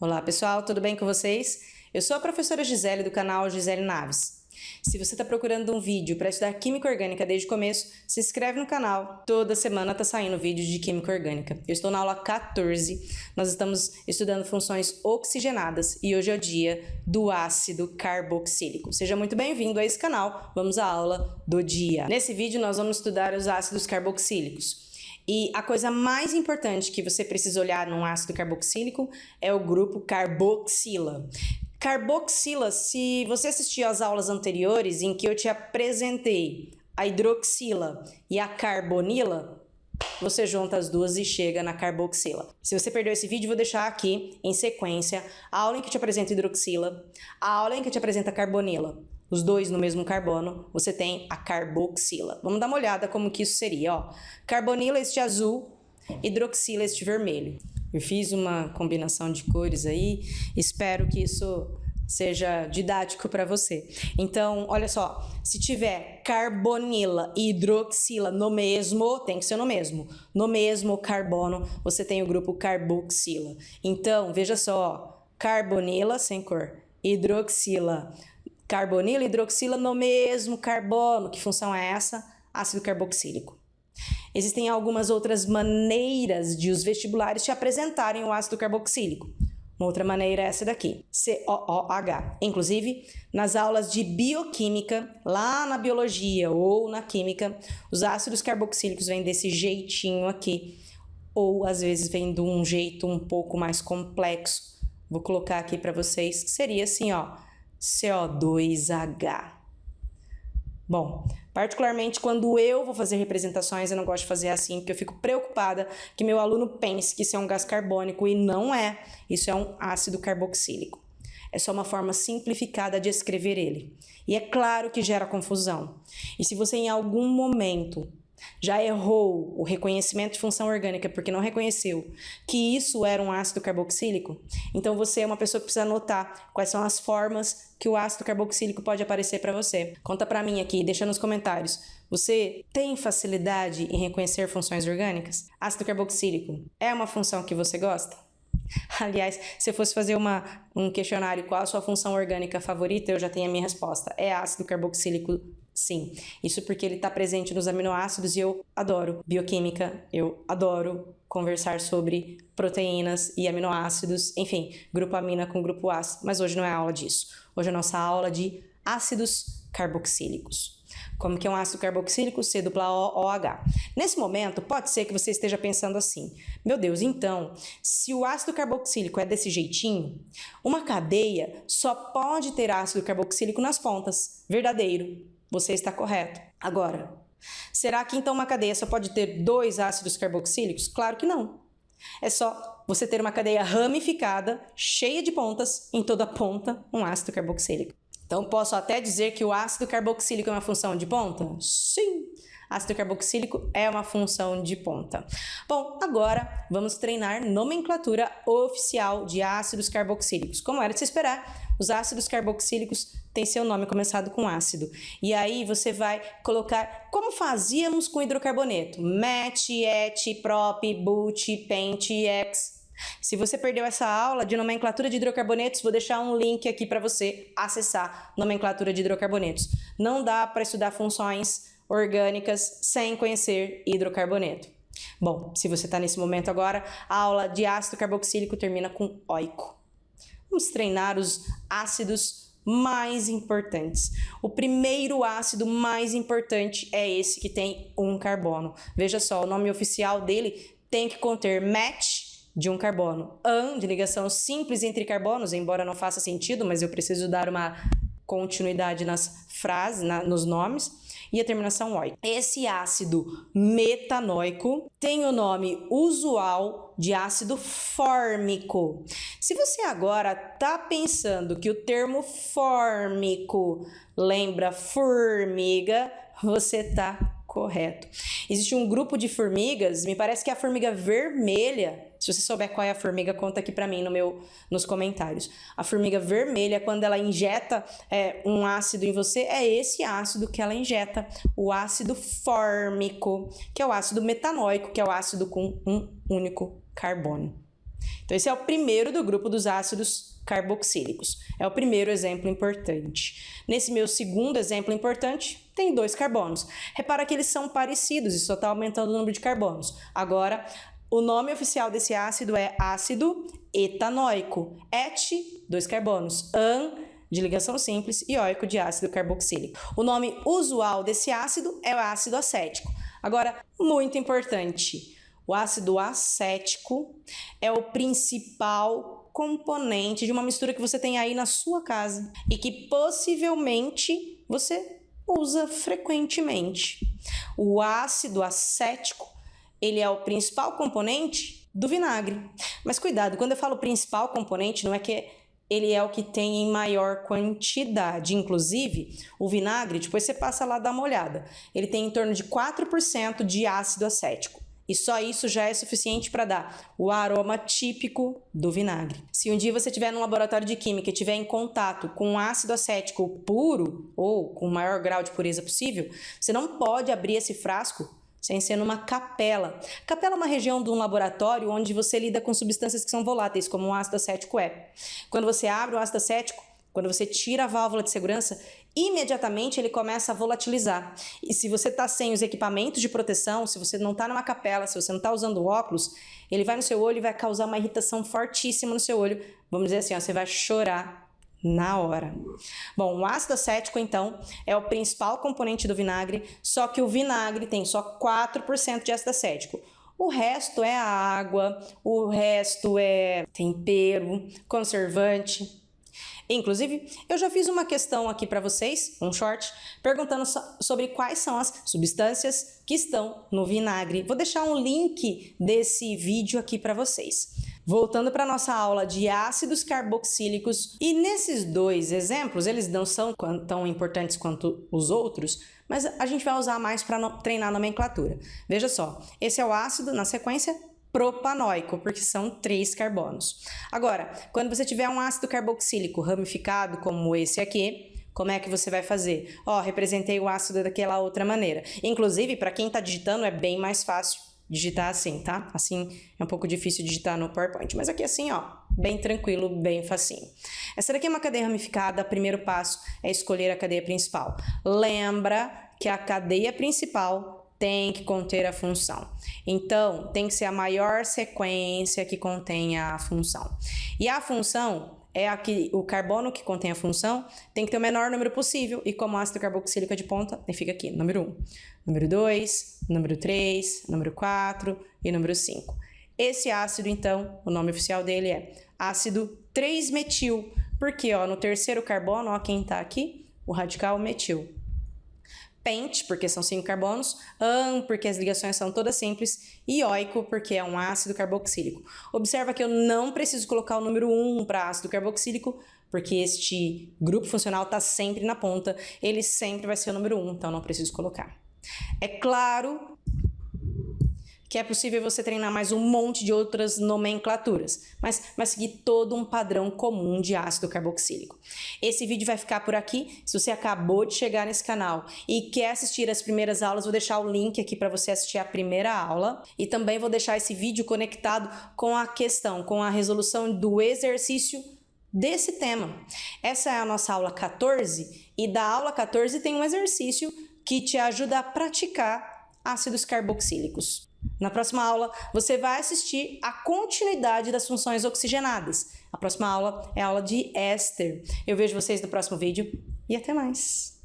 Olá pessoal, tudo bem com vocês? Eu sou a professora Gisele do canal Gisele Naves. Se você está procurando um vídeo para estudar Química Orgânica desde o começo, se inscreve no canal. Toda semana está saindo vídeo de Química Orgânica. Eu estou na aula 14, nós estamos estudando funções oxigenadas e hoje é o dia do ácido carboxílico. Seja muito bem-vindo a esse canal, vamos à aula do dia. Nesse vídeo nós vamos estudar os ácidos carboxílicos. E a coisa mais importante que você precisa olhar num ácido carboxílico é o grupo carboxila. Carboxila, se você assistiu às aulas anteriores em que eu te apresentei a hidroxila e a carbonila, você junta as duas e chega na carboxila. Se você perdeu esse vídeo, vou deixar aqui em sequência a aula em que eu te apresento a hidroxila, a aula em que eu te apresento a carbonila. Os dois no mesmo carbono, você tem a carboxila. Vamos dar uma olhada como que isso seria, ó. Carbonila este azul, hidroxila este vermelho. Eu fiz uma combinação de cores aí, espero que isso seja didático para você. Então, olha só, se tiver carbonila e hidroxila no mesmo, tem que ser no mesmo carbono, você tem o grupo carboxila. Então, veja só, carbonila sem cor, hidroxila, carbonila e hidroxila no mesmo carbono. Que função é essa? Ácido carboxílico. Existem algumas outras maneiras de os vestibulares te apresentarem o ácido carboxílico. Uma outra maneira é essa daqui, COOH. Inclusive, nas aulas de bioquímica, lá na biologia ou na química, os ácidos carboxílicos vêm desse jeitinho aqui, ou às vezes vem de um jeito um pouco mais complexo. Vou colocar aqui para vocês, que seria assim, ó, CO2H. Bom, particularmente quando eu vou fazer representações, eu não gosto de fazer assim, porque eu fico preocupada que meu aluno pense que isso é um gás carbônico e não é. Isso é um ácido carboxílico. É só uma forma simplificada de escrever ele. E é claro que gera confusão. E se você em algum momento já errou o reconhecimento de função orgânica porque não reconheceu que isso era um ácido carboxílico, então você é uma pessoa que precisa anotar quais são as formas que o ácido carboxílico pode aparecer para você. Conta para mim aqui, deixa nos comentários. Você tem facilidade em reconhecer funções orgânicas? Ácido carboxílico é uma função que você gosta? Aliás, se eu fosse fazer um questionário qual a sua função orgânica favorita, eu já tenho a minha resposta. É ácido carboxílico, sim. Isso porque ele está presente nos aminoácidos e eu adoro bioquímica, eu adoro conversar sobre proteínas e aminoácidos, enfim, grupo amina com grupo ácido, mas hoje não é aula disso. Hoje é a nossa aula de ácidos carboxílicos. Como que é um ácido carboxílico? COOH. Nesse momento, pode ser que você esteja pensando assim, meu Deus, então, se o ácido carboxílico é desse jeitinho, uma cadeia só pode ter ácido carboxílico nas pontas. Verdadeiro, você está correto. Agora, será que então uma cadeia só pode ter dois ácidos carboxílicos? Claro que não. É só você ter uma cadeia ramificada, cheia de pontas, em toda ponta um ácido carboxílico. Então, posso até dizer que o ácido carboxílico é uma função de ponta? Sim, ácido carboxílico é uma função de ponta. Bom, agora vamos treinar nomenclatura oficial de ácidos carboxílicos. Como era de se esperar, os ácidos carboxílicos têm seu nome começado com ácido. E aí você vai colocar como fazíamos com hidrocarboneto. Met, et, prop, but, pent, ex. Se você perdeu essa aula de nomenclatura de hidrocarbonetos, vou deixar um link aqui para você acessar nomenclatura de hidrocarbonetos. Não dá para estudar funções orgânicas sem conhecer hidrocarboneto. Bom, se você está nesse momento agora, a aula de ácido carboxílico termina com oico. Vamos treinar os ácidos mais importantes. O primeiro ácido mais importante é esse que tem um carbono. Veja só, o nome oficial dele tem que conter met, de um carbono, an, de ligação simples entre carbonos, embora não faça sentido, mas eu preciso dar uma continuidade nas frases, nos nomes, e a terminação oi. Esse ácido metanoico tem o nome usual de ácido fórmico. Se você agora está pensando que o termo fórmico lembra formiga, você está correto. Existe um grupo de formigas, me parece que é a formiga vermelha. Se você souber qual é a formiga, conta aqui para mim nos comentários. A formiga vermelha, quando ela injeta um ácido em você, é esse ácido que ela injeta, o ácido fórmico, que é o ácido metanoico, que é o ácido com um único carbono. Então, esse é o primeiro do grupo dos ácidos carboxílicos. É o primeiro exemplo importante. Nesse meu segundo exemplo importante, tem 2 carbonos. Repara que eles são parecidos, isso só está aumentando o número de carbonos. Agora, o nome oficial desse ácido é ácido etanóico. Et, 2 carbonos. An, de ligação simples, e óico, de ácido carboxílico. O nome usual desse ácido é o ácido acético. Agora, muito importante, o ácido acético é o principal componente de uma mistura que você tem aí na sua casa e que possivelmente você usa frequentemente. O ácido acético, ele é o principal componente do vinagre. Mas cuidado, quando eu falo principal componente, não é que ele é o que tem em maior quantidade. Inclusive, o vinagre, depois você passa lá dar uma olhada, ele tem em torno de 4% de ácido acético. E só isso já é suficiente para dar o aroma típico do vinagre. Se um dia você estiver num laboratório de química e estiver em contato com ácido acético puro, ou com o maior grau de pureza possível, você não pode abrir esse frasco sem ser numa capela. Capela é uma região de um laboratório onde você lida com substâncias que são voláteis, como o ácido acético é. Quando você abre o ácido acético, quando você tira a válvula de segurança, imediatamente ele começa a volatilizar. E se você está sem os equipamentos de proteção, se você não está numa capela, se você não está usando óculos, ele vai no seu olho e vai causar uma irritação fortíssima no seu olho. Vamos dizer assim, ó, você vai chorar na hora. Bom, o ácido acético, então, é o principal componente do vinagre, só que o vinagre tem só 4% de ácido acético. O resto é água, o resto é tempero, conservante. Inclusive, eu já fiz uma questão aqui para vocês, um short, perguntando sobre quais são as substâncias que estão no vinagre. Vou deixar um link desse vídeo aqui para vocês. Voltando para a nossa aula de ácidos carboxílicos, e nesses 2 exemplos, eles não são tão importantes quanto os outros, mas a gente vai usar mais para treinar a nomenclatura. Veja só, esse é o ácido, na sequência, propanóico, porque são 3 carbonos. Agora, quando você tiver um ácido carboxílico ramificado, como esse aqui, como é que você vai fazer? Ó, representei o ácido daquela outra maneira. Inclusive, para quem está digitando, é bem mais fácil digitar assim, tá? Assim é um pouco difícil digitar no PowerPoint, mas aqui assim, ó, bem tranquilo, bem facinho. Essa daqui é uma cadeia ramificada, o primeiro passo é escolher a cadeia principal. Lembra que a cadeia principal tem que conter a função. Então, tem que ser a maior sequência que contenha a função. E a função é aqui, o carbono que contém a função tem que ter o menor número possível, e como ácido carboxílico é de ponta, ele fica aqui, número 1, número 2, número 3, número 4 e número 5. Esse ácido, então, o nome oficial dele é ácido 3-metil, porque ó, no terceiro carbono, ó, quem tá aqui, o radical metil. Pente, porque são 5 carbonos, an, porque as ligações são todas simples, e óico, porque é um ácido carboxílico. Observa que eu não preciso colocar o número 1 para ácido carboxílico, porque este grupo funcional está sempre na ponta, ele sempre vai ser o número 1, então não preciso colocar. É claro que é possível você treinar mais um monte de outras nomenclaturas, mas vai seguir todo um padrão comum de ácido carboxílico. Esse vídeo vai ficar por aqui. Se você acabou de chegar nesse canal e quer assistir as primeiras aulas, vou deixar o link aqui para você assistir a primeira aula, e também vou deixar esse vídeo conectado com a questão, com a resolução do exercício desse tema. Essa é a nossa aula 14, e da aula 14 tem um exercício que te ajuda a praticar ácidos carboxílicos. Na próxima aula, você vai assistir a continuidade das funções oxigenadas. A próxima aula é a aula de éster. Eu vejo vocês no próximo vídeo e até mais!